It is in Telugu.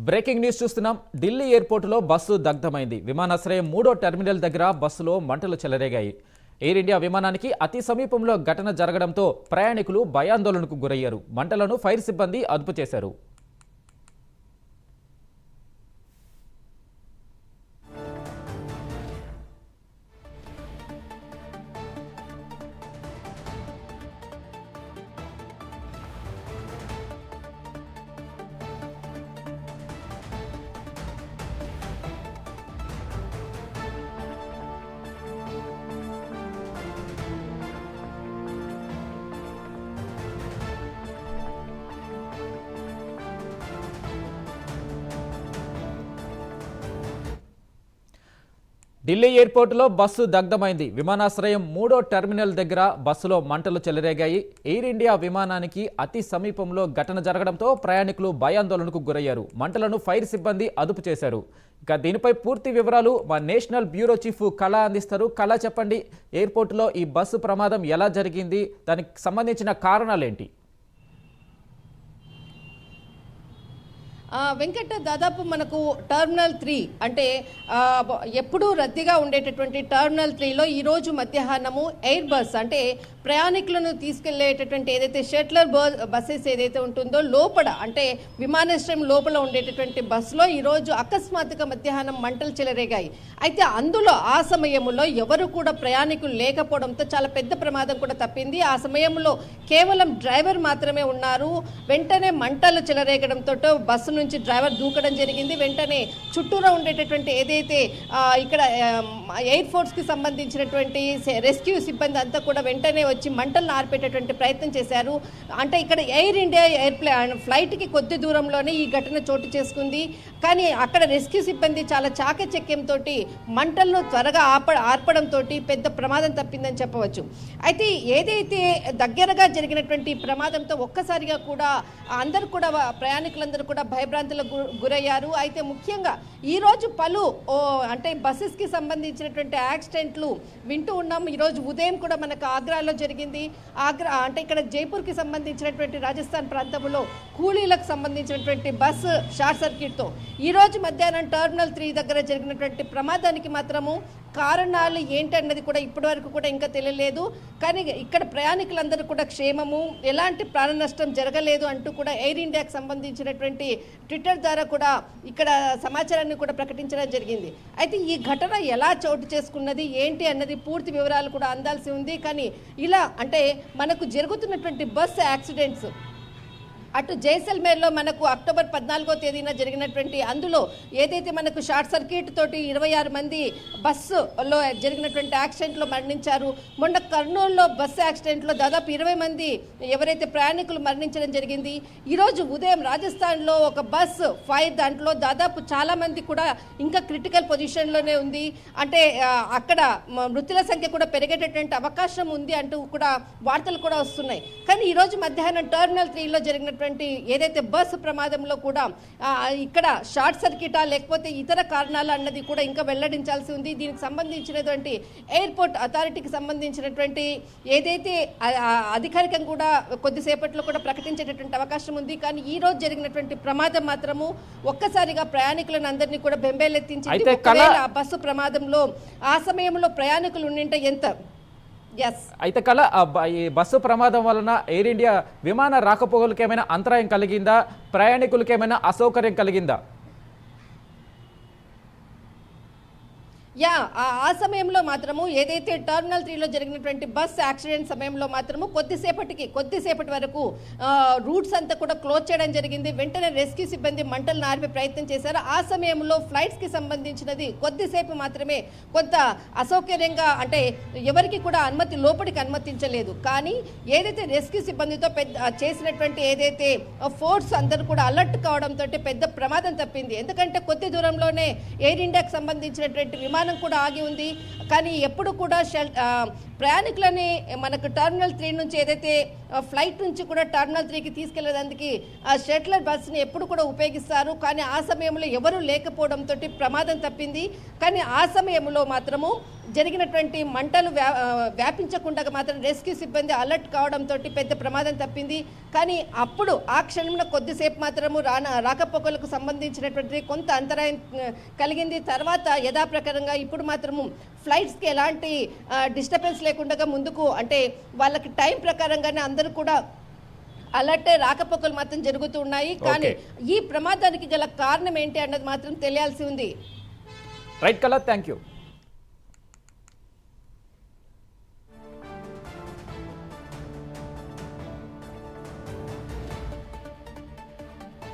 బ్రేకింగ్ న్యూస్ చూస్తున్నాం. ఢిల్లీ ఎయిర్పోర్టులో బస్సు దగ్ధమైంది. విమానాశ్రయం 3వ టెర్మినల్ దగ్గర బస్సులో మంటలు చెలరేగాయి. ఎయిర్ ఇండియా విమానానికి అతి సమీపంలో ఘటన జరగడంతో ప్రయాణికులు భయాందోళనకు గురయ్యారు. మంటలను ఫైర్ సిబ్బంది అదుపు చేశారు. ఢిల్లీ ఎయిర్పోర్టులో బస్సు దగ్ధమైంది. విమానాశ్రయం 3వ టెర్మినల్ దగ్గర బస్సులో మంటలు చెలరేగాయి. ఎయిర్ ఇండియా విమానానికి అతి సమీపంలో ఘటన జరగడంతో ప్రయాణికులు భయాందోళనకు గురయ్యారు. మంటలను ఫైర్ సిబ్బంది అదుపు చేశారు. ఇక దీనిపై పూర్తి వివరాలు మా నేషనల్ బ్యూరో చీఫ్ కళ అందిస్తారు. కళ, చెప్పండి, ఎయిర్పోర్టులో ఈ బస్సు ప్రమాదం ఎలా జరిగింది, దానికి సంబంధించిన కారణాలేంటి? వెంకట, దాదాపు మనకు టర్మినల్ 3 అంటే ఎప్పుడూ రద్దీగా ఉండేటటువంటి టర్మినల్ 3లో ఈరోజు మధ్యాహ్నము ఎయిర్ బస్ అంటే ప్రయాణికులను తీసుకెళ్లేటటువంటి ఏదైతే షట్లర్ బస్సెస్ ఏదైతే ఉంటుందో లోపల అంటే విమానాశ్రయం లోపల ఉండేటటువంటి బస్సులో ఈరోజు అకస్మాత్తుగా మధ్యాహ్నం మంటలు చెలరేగాయి. అయితే అందులో ఆ సమయంలో ఎవరు కూడా ప్రయాణికులు లేకపోవడంతో చాలా పెద్ద ప్రమాదం కూడా తప్పింది. ఆ సమయంలో కేవలం డ్రైవర్ మాత్రమే ఉన్నారు. వెంటనే మంటలు చెలరేగడంతో బస్సు నుంచి డ్రైవర్ దూకడం జరిగింది. వెంటనే చుట్టూరా ఉండేటటువంటి ఏదైతే ఇక్కడ ఎయిర్ ఫోర్స్కి సంబంధించినటువంటి రెస్క్యూ సిబ్బంది అంతా కూడా వెంటనే వచ్చి మంటలను ఆర్పేటటువంటి ప్రయత్నం చేశారు. అంటే ఇక్కడ ఎయిర్ ఇండియా ఫ్లైట్కి కొద్ది దూరంలోనే ఈ ఘటన చోటు చేసుకుంది. కానీ అక్కడ రెస్క్యూ సిబ్బంది చాలా చాకచక్యంతో మంటలను త్వరగా ఆర్పడంతో పెద్ద ప్రమాదం తప్పిందని చెప్పవచ్చు. అయితే ఏదైతే దగ్గరగా జరిగినటువంటి ప్రమాదంతో ఒక్కసారిగా కూడా అందరూ కూడా ప్రయాణికులందరూ కూడా భయభ్రాంతులకు గురయ్యారు. అయితే ముఖ్యంగా ఈరోజు పలు అంటే బస్సెస్కి సంబంధించినటువంటి యాక్సిడెంట్లు వింటూ ఉన్నాం. ఈరోజు ఉదయం కూడా మనకు ఆగ్రాలో జరిగింది. ఆగ్రా అంటే ఇక్కడ జైపూర్కి సంబంధించినటువంటి రాజస్థాన్ ప్రాంతంలో కూలీలకు సంబంధించినటువంటి బస్సు షార్ట్ సర్క్యూట్తో ఈరోజు మధ్యాహ్నం టర్మినల్ 3 దగ్గర జరిగినటువంటి ప్రమాదానికి మాత్రము కారణాలు ఏంటన్నది కూడా ఇప్పటి వరకు కూడా ఇంకా తెలియలేదు. కానీ ఇక్కడ ప్రయాణికులందరూ కూడా క్షేమము, ఎలాంటి ప్రాణ నష్టం జరగలేదు అంటూ కూడా ఎయిర్ ఇండియాకి సంబంధించినటువంటి ట్విట్టర్ ద్వారా కూడా ఇక్కడ సమాచారాన్ని కూడా ప్రకటించడం జరిగింది. అయితే ఈ ఘటన ఎలా చోటు చేసుకున్నది ఏంటి అన్నది పూర్తి వివరాలు కూడా అందాల్సి ఉంది. కానీ ఇలా అంటే మనకు జరుగుతున్నటువంటి బస్ యాక్సిడెంట్స్ అటు జైసల్మేర్లో మనకు అక్టోబర్ 14వ తేదీన జరిగినటువంటి అందులో ఏదైతే మనకు షార్ట్ సర్క్యూట్ తోటి 26 మంది బస్సులో జరిగినటువంటి యాక్సిడెంట్లో మరణించారు. మొన్న కర్నూలులో బస్సు యాక్సిడెంట్లో దాదాపు 20 మంది ఎవరైతే ప్రయాణికులు మరణించడం జరిగింది. ఈరోజు ఉదయం రాజస్థాన్లో ఒక బస్సు ఫైర్, దాంట్లో దాదాపు చాలామంది కూడా ఇంకా క్రిటికల్ పొజిషన్లోనే ఉంది. అంటే అక్కడ మృతుల సంఖ్య కూడా పెరిగేటటువంటి అవకాశం ఉంది అంటూ కూడా వార్తలు కూడా వస్తున్నాయి. కానీ ఈరోజు మధ్యాహ్నం టర్మినల్ 3లో జరిగినటువంటి ఏదైతే బస్సు ప్రమాదంలో కూడా ఇక్కడ షార్ట్ సర్క్యూటా లేకపోతే ఇతర కారణాలు అన్నది కూడా ఇంకా వెల్లడించాల్సి ఉంది. దీనికి సంబంధించినటువంటి ఎయిర్పోర్ట్ అథారిటీకి సంబంధించినటువంటి ఏదైతే అధికారికంగా కూడా కొద్దిసేపట్లో కూడా ప్రకటించేటటువంటి అవకాశం ఉంది. కానీ ఈ రోజు జరిగినటువంటి ప్రమాదం మాత్రము ఒక్కసారిగా ప్రయాణికులను అందరినీ కూడా బెంబేలెత్తించింది. ఆ బస్సు ప్రమాదంలో ఆ సమయంలో ప్రయాణికులు ఉండింటే ఎంత. అయితే కళ, ఈ బస్సు ప్రమాదం వలన ఎయిర్ ఇండియా విమాన రాకపోకలకు ఏమైనా అంతరాయం కలిగిందా? ప్రయాణికులకు ఏమైనా అసౌకర్యం కలిగిందా? ఆ సమయంలో మాత్రము ఏదైతే టర్మినల్ 3లో జరిగినటువంటి బస్ యాక్సిడెంట్ సమయంలో మాత్రము కొద్దిసేపటి వరకు రూట్స్ అంతా కూడా క్లోజ్ చేయడం జరిగింది. వెంటనే రెస్క్యూ సిబ్బంది మంటలను ఆర్పే ప్రయత్నం చేశారు. ఆ సమయంలో ఫ్లైట్స్కి సంబంధించినది కొద్దిసేపు మాత్రమే కొంత అసౌకర్యంగా అంటే ఎవరికి కూడా లోపలికి అనుమతించలేదు. కానీ ఏదైతే రెస్క్యూ సిబ్బందితో చేసినటువంటి ఏదైతే ఫోర్స్ అందరూ కూడా అలర్ట్ కావడంతో పెద్ద ప్రమాదం తప్పింది. ఎందుకంటే కొద్ది దూరంలోనే ఎయిర్ ఇండియాకి సంబంధించినటువంటి విమానం కూడా ఆగి ఉంది. కానీ ఎప్పుడు కూడా ప్రయాణికులని మనకు టర్మినల్ 3 నుంచి ఏదైతే ఫ్లైట్ నుంచి కూడా టర్మినల్ 3కి తీసుకెళ్లేదానికి ఆ షట్లర్ బస్సుని ఎప్పుడు కూడా ఉపయోగిస్తారు. కానీ ఆ సమయంలో ఎవరు లేకపోవడంతో ప్రమాదం తప్పింది. కానీ ఆ సమయంలో మాత్రము జరిగినటువంటి మంటలు వ్యాపించకుండా మాత్రం రెస్క్యూ సిబ్బంది అలర్ట్ కావడంతో పెద్ద ప్రమాదం తప్పింది. కానీ అప్పుడు ఆ క్షణంలో కొద్దిసేపు మాత్రము రాకపోకలకు సంబంధించినటువంటి కొంత అంతరాయం కలిగింది. తర్వాత యథాప్రకారంగా ఇప్పుడు మాత్రము ఫ్లైట్స్కి ఎలాంటి డిస్టర్బెన్స్ లేకుండా ముందుకు అంటే వాళ్ళకి టైం ప్రకారంగానే అందరూ కూడా అలర్ట్ రాకపోకలు మాత్రం జరుగుతూ ఉన్నాయి. కానీ ఈ ప్రమాదానికి గల కారణం ఏంటి అన్నది మాత్రం తెలియాల్సి ఉంది. Right colour, thank you.